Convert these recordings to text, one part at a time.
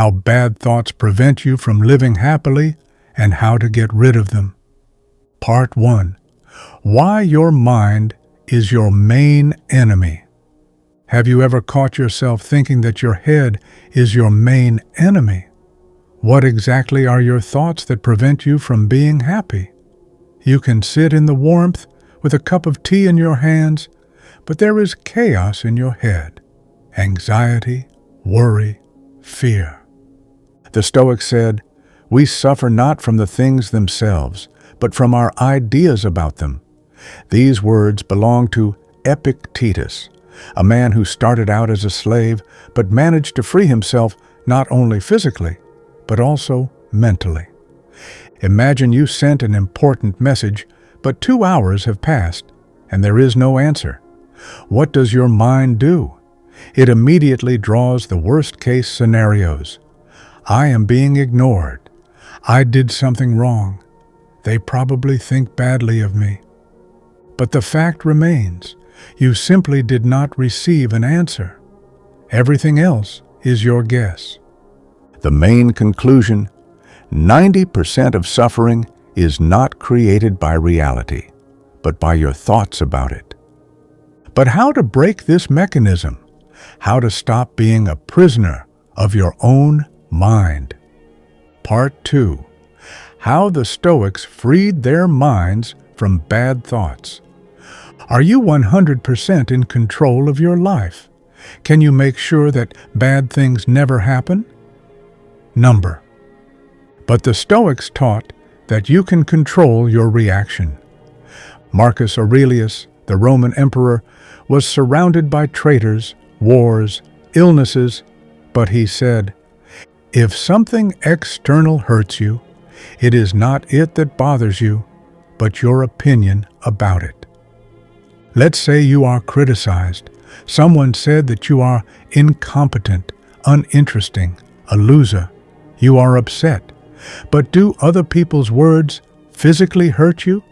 how bad thoughts prevent you from living happily, and how to get rid of them. Part 1. Why your mind is your main enemy. Have you ever caught yourself thinking that your head is your main enemy? What exactly are your thoughts that prevent you from being happy? You can sit in the warmth with a cup of tea in your hands, but there is chaos in your head. Anxiety, worry, fear. The Stoics said, "We suffer not from the things themselves, but from our ideas about them." These words belong to Epictetus, a man who started out as a slave but managed to free himself not only physically, but also mentally. Imagine you sent an important message, but 2 hours have passed, and there is no answer. What does your mind do? It immediately draws the worst-case scenarios. I am being ignored. I did something wrong. They probably think badly of me. But the fact remains, you simply did not receive an answer. Everything else is your guess. The main conclusion: 90% of suffering is not created by reality, but by your thoughts about it. But how to break this mechanism? How to stop being a prisoner of your own mind? Part 2. How the Stoics freed their minds from bad thoughts. Are you 100% in control of your life? Can you make sure that bad things never happen? Number. But the Stoics taught that you can control your reaction. Marcus Aurelius, the Roman emperor, was surrounded by traitors, wars, illnesses, but he said, "If something external hurts you, it is not it that bothers you, but your opinion about it." Let's say you are criticized. Someone said that you are incompetent, uninteresting, a loser. You are upset. But do other people's words physically hurt you?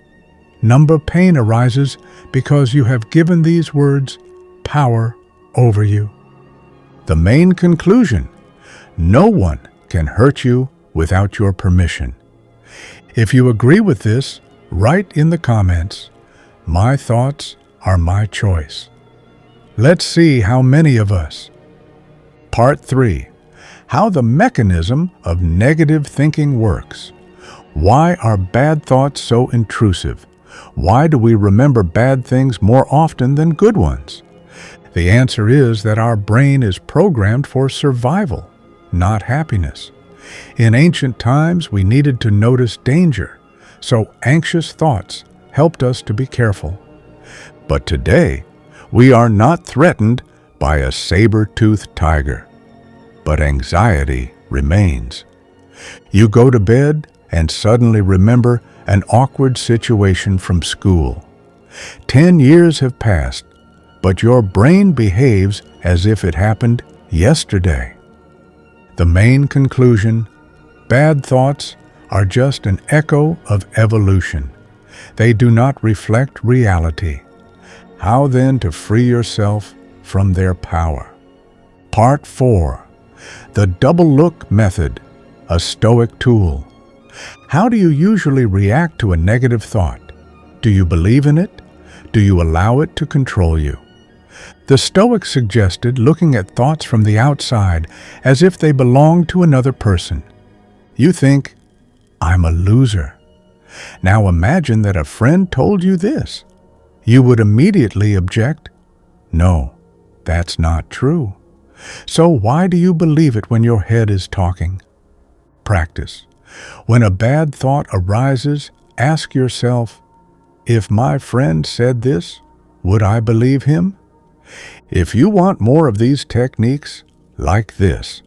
Number pain arises because you have given these words power over you. The main conclusion: no one can hurt you without your permission. If you agree with this, write in the comments, "My thoughts are my choice." Let's see how many of us. Part 3. How the mechanism of negative thinking works. Why are bad thoughts so intrusive? Why do we remember bad things more often than good ones? The answer is that our brain is programmed for survival, not happiness. In ancient times, we needed to notice danger, so anxious thoughts helped us to be careful. But today, we are not threatened by a saber-toothed tiger, but anxiety remains. You go to bed and suddenly remember an awkward situation from school. 10 years have passed, but your brain behaves as if it happened yesterday. The main conclusion: bad thoughts are just an echo of evolution. They do not reflect reality. How then to free yourself from their power? Part 4. The double look method, a Stoic tool. How do you usually react to a negative thought? Do you believe in it? Do you allow it to control you? The Stoics suggested looking at thoughts from the outside as if they belonged to another person. You think, "I'm a loser." Now imagine that a friend told you this. You would immediately object, "No, that's not true." So why do you believe it when your head is talking? Practice. When a bad thought arises, ask yourself, "If my friend said this, would I believe him?" If you want more of these techniques, like this.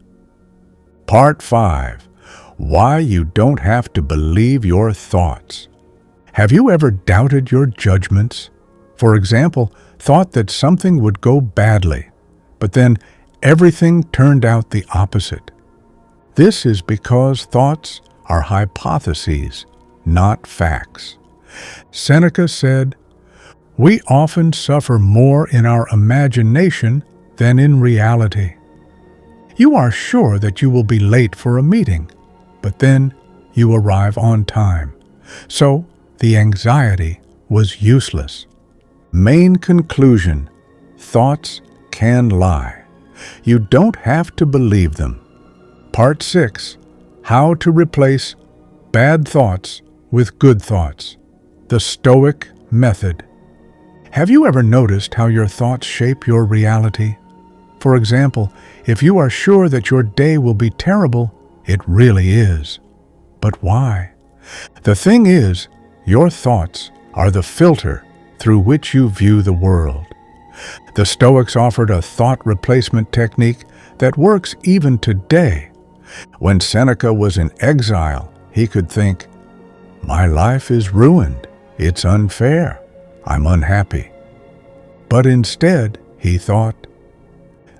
Part 5. Why you don't have to believe your thoughts. Have you ever doubted your judgments? For example, thought that something would go badly, but then everything turned out the opposite. This is because thoughts are hypotheses, not facts. Seneca said, "We often suffer more in our imagination than in reality." You are sure that you will be late for a meeting, but then you arrive on time. So the anxiety was useless. Main conclusion: thoughts can lie. You don't have to believe them. Part 6. How to replace bad thoughts with good thoughts. The Stoic method. Have you ever noticed how your thoughts shape your reality? For example, if you are sure that your day will be terrible, it really is. But why? The thing is, your thoughts are the filter through which you view the world. The Stoics offered a thought replacement technique that works even today. When Seneca was in exile, he could think, "My life is ruined. It's unfair. I'm unhappy." But instead, he thought,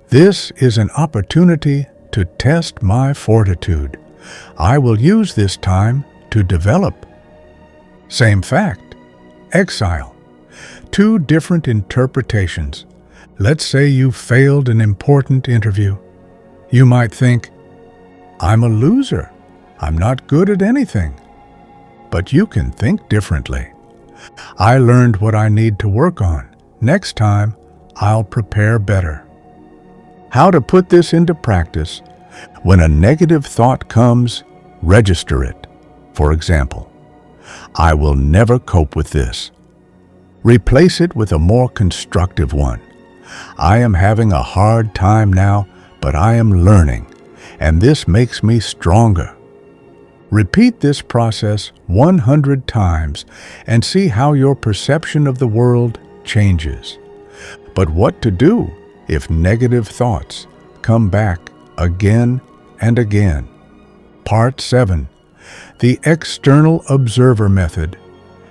"This is an opportunity to test my fortitude. I will use this time to develop." Same fact. Exile. Two different interpretations. Let's say you failed an important interview. You might think, "I'm a loser. I'm not good at anything." But you can think differently. "I learned what I need to work on. Next time, I'll prepare better." How to put this into practice? When a negative thought comes, register it. For example, "I will never cope with this." Replace it with a more constructive one. "I am having a hard time now, but I am learning, and this makes me stronger." Repeat this process 100 times and see how your perception of the world changes. But what to do if negative thoughts come back again and again? Part 7. The External Observer Method.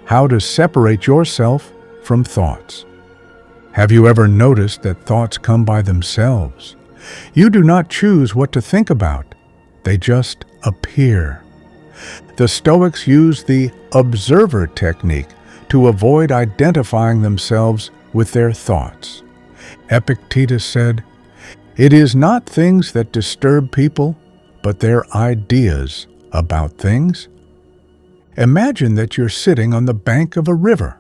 How to separate yourself from thoughts. Have you ever noticed that thoughts come by themselves? You do not choose what to think about. They just appear. The Stoics used the observer technique to avoid identifying themselves with their thoughts. Epictetus said, "It is not things that disturb people, but their ideas about things." Imagine that you're sitting on the bank of a river.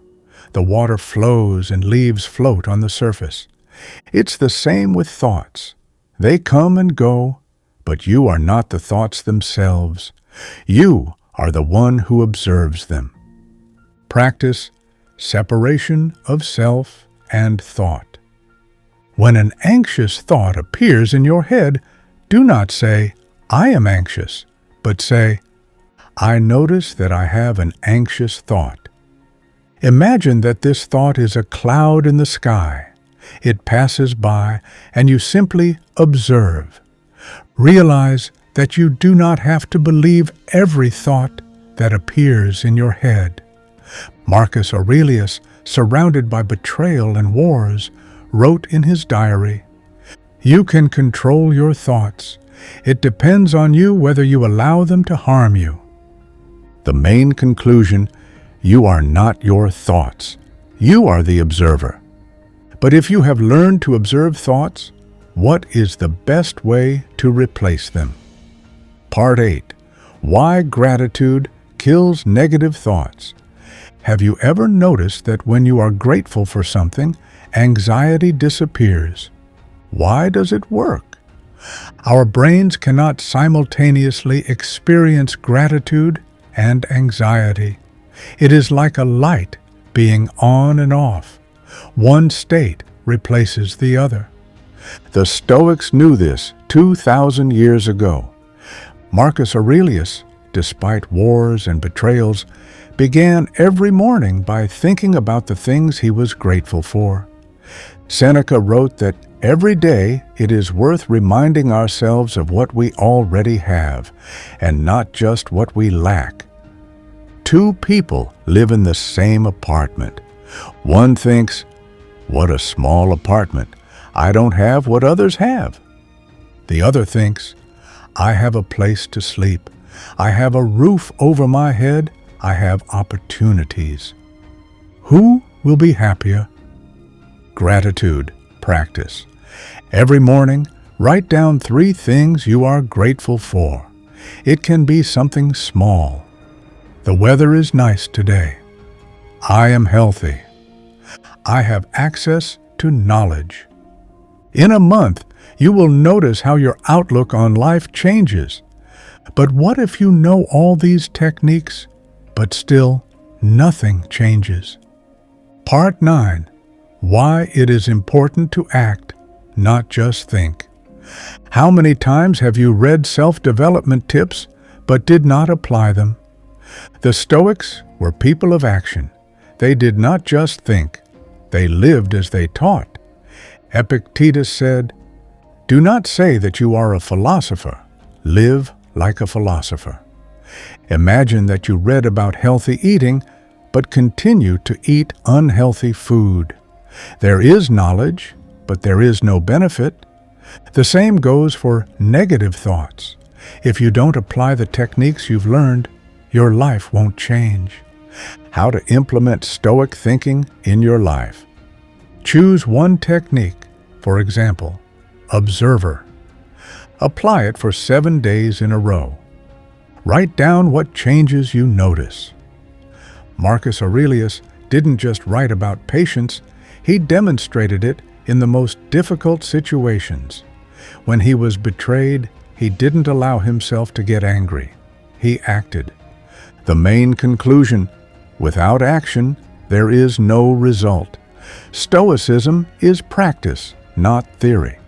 The water flows and leaves float on the surface. It's the same with thoughts. They come and go, but you are not the thoughts themselves. You are the one who observes them. Practice separation of self and thought. When an anxious thought appears in your head, do not say, "I am anxious," but say, "I notice that I have an anxious thought." Imagine that this thought is a cloud in the sky. It passes by, and you simply observe. Realize that you do not have to believe every thought that appears in your head. Marcus Aurelius, surrounded by betrayal and wars, wrote in his diary, "You can control your thoughts. It depends on you whether you allow them to harm you." The main conclusion: you are not your thoughts. You are the observer. But if you have learned to observe thoughts, what is the best way to replace them? Part 8. Why gratitude kills negative thoughts. Have you ever noticed that when you are grateful for something, anxiety disappears? Why does it work? Our brains cannot simultaneously experience gratitude and anxiety. It is like a light being on and off. One state replaces the other. The Stoics knew this 2,000 years ago. Marcus Aurelius, despite wars and betrayals, began every morning by thinking about the things he was grateful for. Seneca wrote that every day it is worth reminding ourselves of what we already have, and not just what we lack. Two people live in the same apartment. One thinks, "What a small apartment. I don't have what others have." The other thinks, "I have a place to sleep. I have a roof over my head. I have opportunities." Who will be happier? Gratitude practice. Every morning, Write down 3 things you are grateful for. It can be something small. The weather is nice today. I am healthy. I have access to knowledge. In a month, you will notice how your outlook on life changes. But what if you know all these techniques, but still nothing changes? Part 9. Why it is important to act, not just think. How many times have you read self-development tips but did not apply them? The Stoics were people of action. They did not just think. They lived as they taught. Epictetus said, "Do not say that you are a philosopher. Live like a philosopher." Imagine that you read about healthy eating but continue to eat unhealthy food. There is knowledge, but there is no benefit. The same goes for negative thoughts. If you don't apply the techniques you've learned, your life won't change. How to implement Stoic thinking in your life. Choose one technique, for example, observer. Apply it for 7 days in a row. Write down what changes you notice. Marcus Aurelius didn't just write about patience, he demonstrated it in the most difficult situations. When he was betrayed, he didn't allow himself to get angry. He acted. The main conclusion: without action, there is no result. Stoicism is practice, not theory.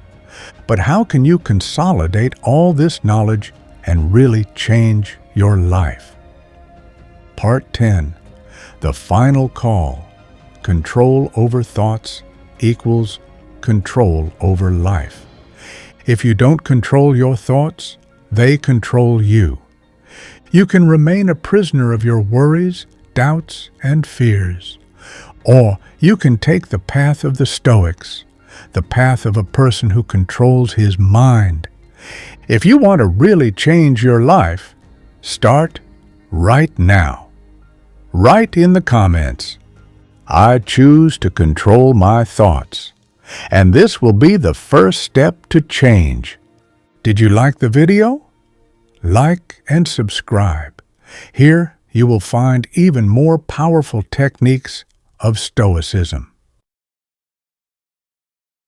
But how can you consolidate all this knowledge and really change your life? Part 10. The final call. Control over thoughts equals control over life. If you don't control your thoughts, they control you. You can remain a prisoner of your worries, doubts, and fears. Or you can take the path of the Stoics, the path of a person who controls his mind. If you want to really change your life, start right now. Write in the comments, "I choose to control my thoughts," and this will be the first step to change. Did you like the video? Like and subscribe. Here you will find even more powerful techniques of Stoicism.